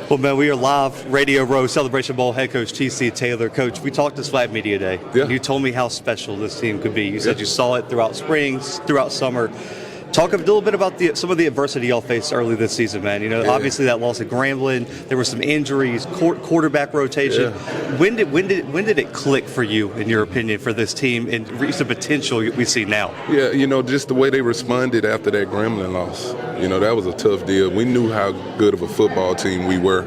Well, man, we are live, Radio Row, Celebration Bowl head coach T.C. Taylor. Coach, we talked this Flag Media Day. Yeah. You told me how special this team could be. You said you saw it throughout spring, throughout summer. Talk a little bit about some of the adversity y'all faced early this season, man. You know, obviously that loss at Grambling, there were some injuries, quarterback rotation. Yeah. When did it click for you, in your opinion, for this team and reach the potential we see now? Yeah, you know, just the way they responded after that Grambling loss. You know, that was a tough deal. We knew how good of a football team we were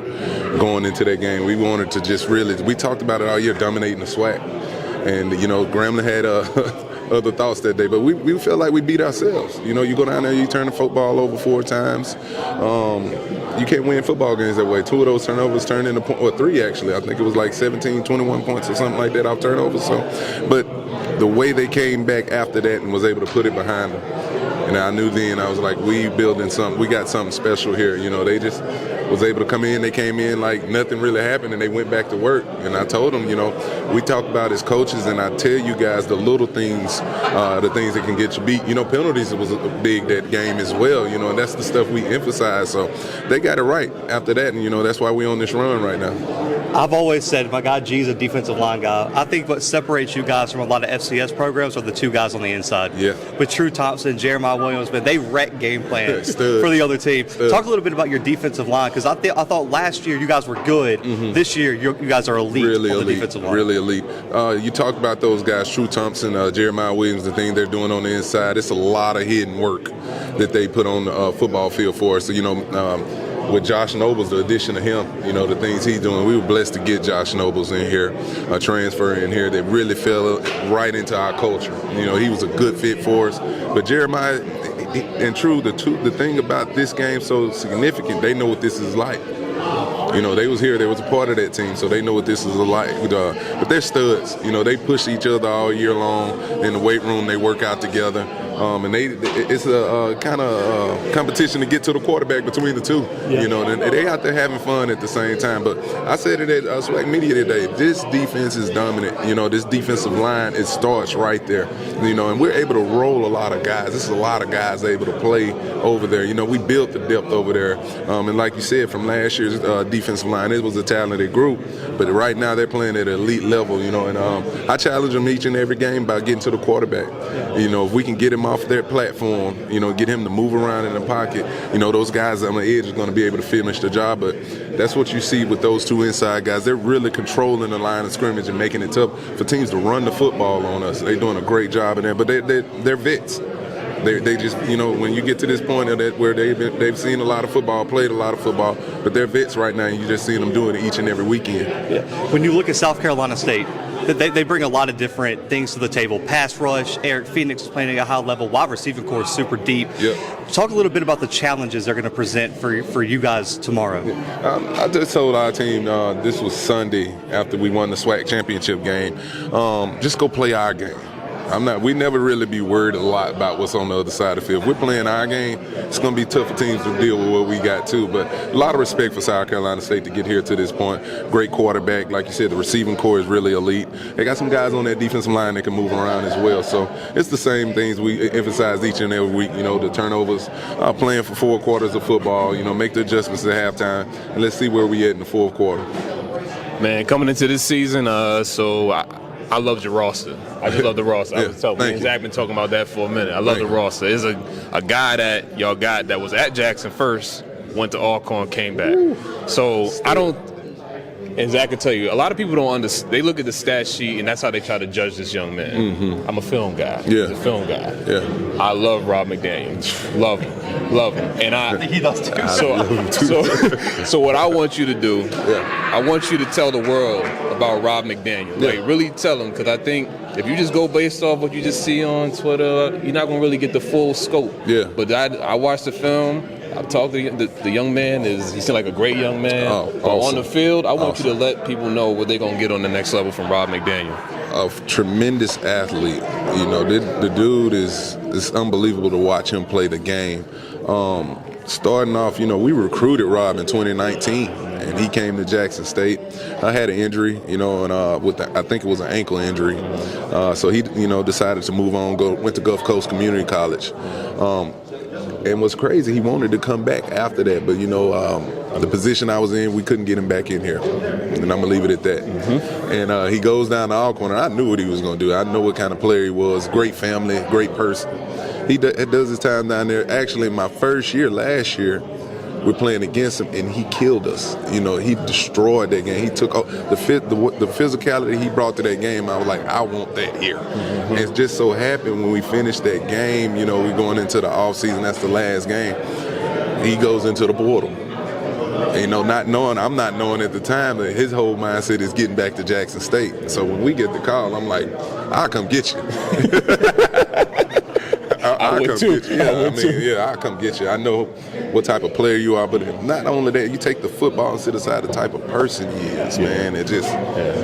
going into that game. We wanted to just really, we talked about it all year, dominating the SWAC. And, you know, Grambling had other thoughts that day, but we felt like we beat ourselves. You know, you go down there, you turn the football over 4 times. You can't win football games that way. 2 of those turnovers turned into or 3 actually. I think it was like 17, 21 points or something like that off turnovers. So, but the way they came back after that and was able to put it behind them, and I knew then, I was like, we building something. We got something special here. You know, they just was able to come in. They came in like nothing really happened, and they went back to work. And I told them, you know, we talk about as coaches, and I tell you guys the little things, the things that can get you beat. You know, penalties was big that game as well. You know, and that's the stuff we emphasize. So they got it right after that, and you know, that's why we're on this run right now. I've always said my guy G's a defensive line guy. I think what separates you guys from a lot of FCS programs are the 2 guys on the inside. Yeah. With True Thompson, Jeremiah Williams, man, they wreck game plans for the other team. Talk a little bit about your defensive line, because I thought last year you guys were good. Mm-hmm. This year you guys are elite on the defensive line. Really elite. You talk about those guys, True Thompson, Jeremiah Williams, the thing they're doing on the inside. It's a lot of hidden work that they put on the football field for us. So, you know, with Josh Nobles, the addition of him, you know, the things he's doing, we were blessed to get Josh Nobles in here, a transfer in here that really fell right into our culture. You know, he was a good fit for us. But Jeremiah and True, the thing about this game so significant, they know what this is like. You know, they was here, they was a part of that team, so they know what this is like. But they're studs. You know, they push each other all year long. In the weight room, they work out together. And it's a kind of competition to get to the quarterback between the two. Yeah. You know, and they out there having fun at the same time. But I said it at SWAC Media today, this defense is dominant. You know, this defensive line, it starts right there. You know, and we're able to roll a lot of guys. This is a lot of guys able to play over there. You know, we built the depth over there. And like you said, from last year's defensive line, it was a talented group. But right now they're playing at an elite level, you know. And I challenge them each and every game by getting to the quarterback. Yeah. You know, if we can get him off their platform, you know, get him to move around in the pocket, you know, those guys on the edge are going to be able to finish the job. But that's what you see with those 2 inside guys. They're really controlling the line of scrimmage and making it tough for teams to run the football on us. They're doing a great job in there, but they're vets. They just, you know, when you get to this point of that where they've seen a lot of football, played a lot of football, but they're vets right now, and you just see them doing it each and every weekend. Yeah. When you look at South Carolina State, they bring a lot of different things to the table. Pass rush, Eric Phoenix is playing at a high level, wide receiving core is super deep. Yep. Talk a little bit about the challenges they're going to present for you guys tomorrow. I just told our team this was Sunday after we won the SWAC championship game, just go play our game. We never really be worried a lot about what's on the other side of the field. If we're playing our game, it's going to be tough for teams to deal with what we got too. But a lot of respect for South Carolina State to get here to this point. Great quarterback. Like you said, the receiving core is really elite. They got some guys on that defensive line that can move around as well. So it's the same things we emphasize each and every week. You know, the turnovers, playing for 4 quarters of football, you know, make the adjustments at halftime, and let's see where we at in the 4th quarter. Man, coming into this season, I loved your roster. I just love the roster. I was talking. Me and Zach been talking about that for a minute. I love the roster. There's a guy that y'all got that was at Jackson first, went to Alcorn, came back. So I don't. And Zach can tell you, a lot of people don't understand. They look at the stat sheet, and that's how they try to judge this young man. Mm-hmm. I'm a film guy. Yeah. He's a film guy. Yeah. I love Rob McDaniel. Love him. And I think he does too. So what I want you to do, I want you to tell the world about Rob McDaniel. Like, really tell them, because I think if you just go based off what you just see on Twitter, you're not going to really get the full scope. Yeah. But I watched the film. I've talked to the young man. He seemed like a great young man. But on the field, I want you to let people know what they're going to get on the next level from Rob McDaniel. A tremendous athlete. You know, the dude is unbelievable to watch him play the game. Starting off, you know, we recruited Rob in 2019, and he came to Jackson State. I had an injury, you know, and I think it was an ankle injury. So he, you know, decided to move on, went to Gulf Coast Community College. And what's crazy, he wanted to come back after that, but the position I was in, we couldn't get him back in here, and I'm gonna leave it at that. And he goes down to Alcorn, and I knew what he was gonna do. I know what kind of player he was. Great family, great person. He does his time down there. Actually, my first year, last year, we're playing against him, and he killed us. He destroyed that game. He took the physicality he brought to that game. I was like, I want that here. And it just so happened when we finished that game, we're going into the off season. That's the last game. He goes into the portal. I'm not knowing at the time that his whole mindset is getting back to Jackson State. So when we get the call, I'm like, I'll come get you. I'll come get you. I'll come get you. I know what type of player you are, but not only that, you take the football and sit aside the type of person he is, man. And just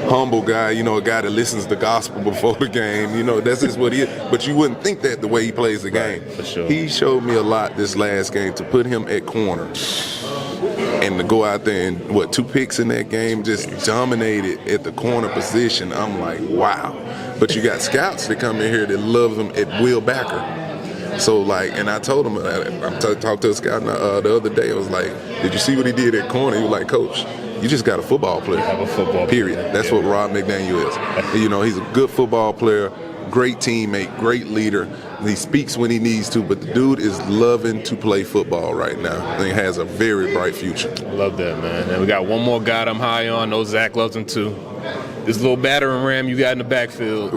humble guy, a guy that listens to gospel before the game. That's just what he is. But you wouldn't think that the way he plays the game. For sure. He showed me a lot this last game to put him at corner. And to go out there and, 2 picks in that game, just dominated at the corner position. I'm like, wow. But you got scouts that come in here that love him at Will Backer. So, and I told him, I talked to a scout the other day. I was like, did you see what he did at corner? He was like, Coach, you just got a football player. Have a football period. Player. That's what Rob McDaniel is. He's a good football player, great teammate, great leader. He speaks when he needs to, but the dude is loving to play football right now. And he has a very bright future. I love that, man. And we got one more guy I'm high on. I know Zach loves him too. This little battering ram you got in the backfield.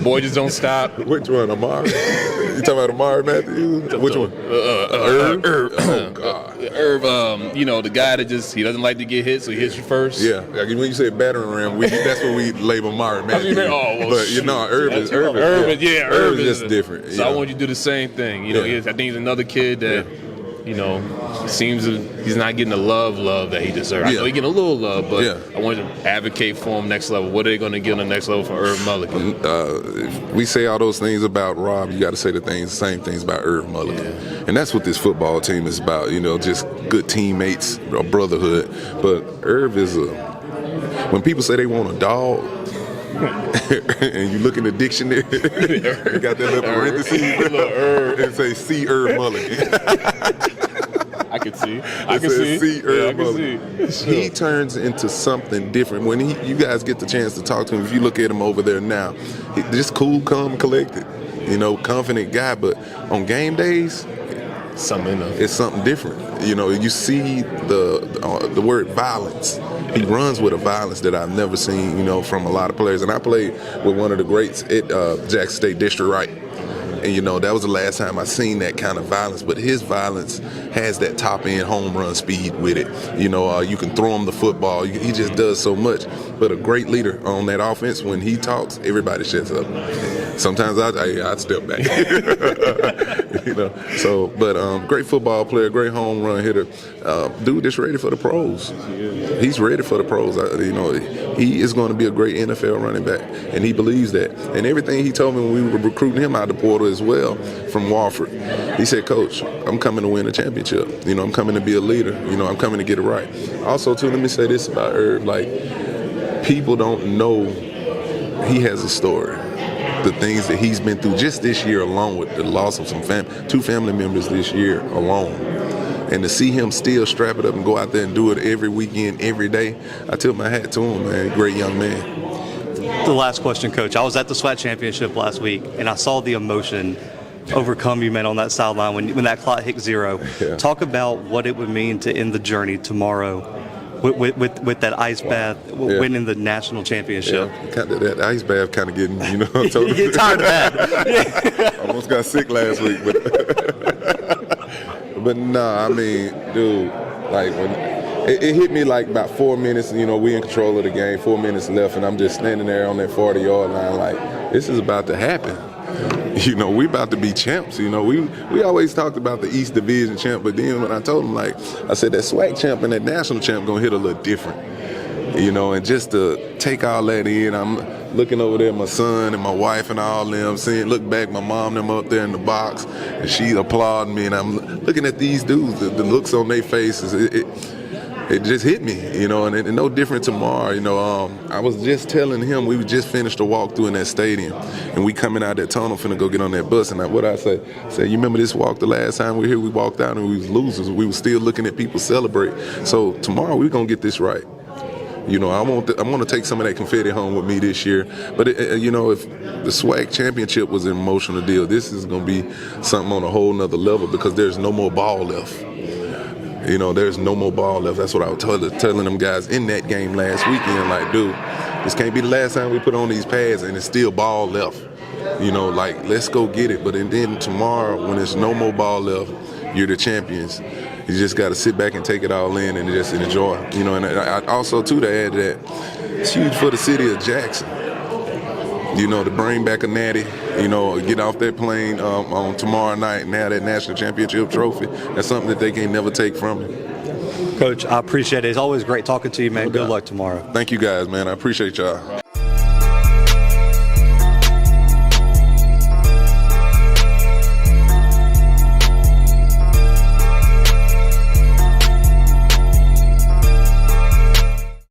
Boy, just don't stop. Which one, Amari? You talking about Amari Matthews? Which one? Irv. Oh, God. Irv, the guy that he doesn't like to get hit, so he hits you first. Yeah. When you say battering ram, that's what we label Amari Matthews. Irv is just different. So I want you to do the same thing. I think he's another kid that, seems he's not getting the love that he deserves. I know he's getting a little love, but I want to advocate for him next level. What are they going to get on the next level from Irv Mulligan? If we say all those things about Rob, you got to say the same things about Irv Mulligan. Yeah. And that's what this football team is about, just good teammates, a brotherhood. But Irv is when people say they want a dog, and you look in the dictionary, you got that little parentheses and say, see Irv Mulligan. I can see. See Irv Mulligan. Sure. He turns into something different. When you guys get the chance to talk to him, if you look at him over there now, he's just cool, calm, collected. Confident guy. But on game days, it's something different. You see the word violence. He runs with a violence that I've never seen, from a lot of players. And I played with one of the greats at Jackson State, District Wright. And, that was the last time I seen that kind of violence. But his violence has that top-end home run speed with it. You can throw him the football. He just does so much. But a great leader on that offense, when he talks, everybody shuts up. Sometimes I'd step back. But great football player, great home run hitter. Dude that's ready for the pros. He's ready for the pros. He is going to be a great NFL running back, and he believes that. And everything he told me when we were recruiting him out of the portal as well from Wofford, he said, Coach, I'm coming to win a championship. I'm coming to be a leader. I'm coming to get it right. Also, too, let me say this about Irv. People don't know he has a story. The things that he's been through just this year alone, with the loss of two family members this year alone. And to see him still strap it up and go out there and do it every weekend, every day, I tip my hat to him, man. Great young man. The last question, Coach. I was at the SWAT championship last week, and I saw the emotion overcome you, man, on that sideline when that clock hit 0. Yeah. Talk about what it would mean to end the journey tomorrow with that ice bath, winning the national championship. Yeah. That ice bath kind of getting, you get tired of that. Almost got sick last week, but nah, I mean, dude, when it hit me about 4 minutes. We in control of the game. 4 minutes left, and I'm just standing there on that 40-yard line, this is about to happen. We about to be champs. We always talked about the East Division champ, but then when I told him, I said that SWAC champ and that national champ gonna hit a little different. And just to take all that in, I'm looking over there at my son and my wife and all them, look back, my mom them up there in the box, and she applauding me, and I'm looking at these dudes, the looks on their faces. it just hit me, you know, and no different tomorrow. You know, I was just telling him we just finished a walkthrough in that stadium, and we coming out that tunnel finna go get on that bus. And what I say, you remember this walk the last time we were here? We walked out and we was losers. We were still looking at people celebrate. So tomorrow we're gonna get this right. You know, I want to take some of that confetti home with me this year. But you know, if the SWAC championship was an emotional deal, this is gonna be something on a whole nother level because there's no more ball left. You know, there's no more ball left. That's what I was telling them guys in that game last weekend. Like, dude, this can't be the last time we put on these pads and it's still ball left. You know, like, let's go get it. But then tomorrow, when there's no more ball left, you're the champions. You just got to sit back and take it all in and just enjoy. You know, and I also, too, to add that, it's huge for the city of Jackson. You know, to bring back a natty, you know, get off that plane on tomorrow night and have that national championship trophy. That's something that they can never take from you. Coach, I appreciate it. It's always great talking to you, man. Good luck tomorrow. Thank you guys, man. I appreciate y'all.